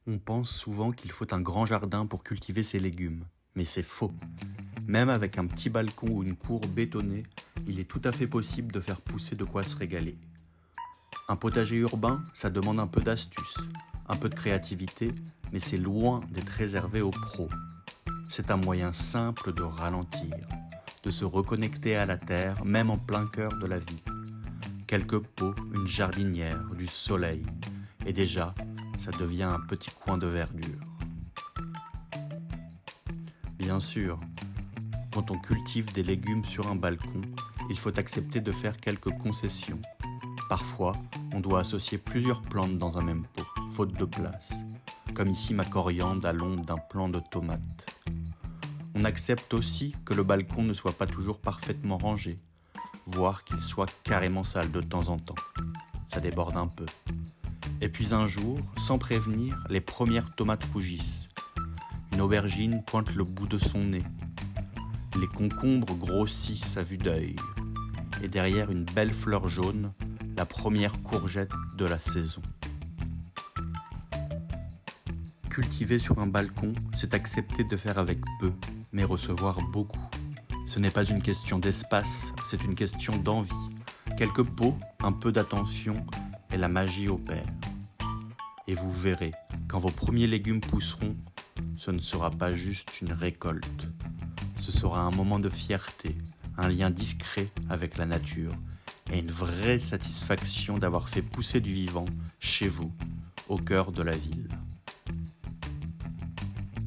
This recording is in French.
On pense souvent qu'il faut un grand jardin pour cultiver ses légumes, mais c'est faux. Même avec un petit balcon ou une cour bétonnée, il est tout à fait possible de faire pousser de quoi se régaler. Un potager urbain, ça demande un peu d'astuce, un peu de créativité, mais c'est loin d'être réservé aux pros. C'est un moyen simple de ralentir, de se reconnecter à la terre, même en plein cœur de la vie. Quelques pots, une jardinière, du soleil, et déjà, ça devient un petit coin de verdure. Bien sûr, quand on cultive des légumes sur un balcon, il faut accepter de faire quelques concessions. Parfois, on doit associer plusieurs plantes dans un même pot, faute de place, comme ici ma coriandre à l'ombre d'un plant de tomates. On accepte aussi que le balcon ne soit pas toujours parfaitement rangé, voire qu'il soit carrément sale de temps en temps. Ça déborde un peu. Et puis un jour, sans prévenir, les premières tomates rougissent. Une aubergine pointe le bout de son nez. Les concombres grossissent à vue d'œil. Et derrière une belle fleur jaune, la première courgette de la saison. Cultiver sur un balcon, c'est accepter de faire avec peu, mais recevoir beaucoup. Ce n'est pas une question d'espace, c'est une question d'envie. Quelques pots, un peu d'attention, et la magie opère. Et vous verrez, quand vos premiers légumes pousseront, ce ne sera pas juste une récolte. Ce sera un moment de fierté, un lien discret avec la nature et une vraie satisfaction d'avoir fait pousser du vivant chez vous, au cœur de la ville.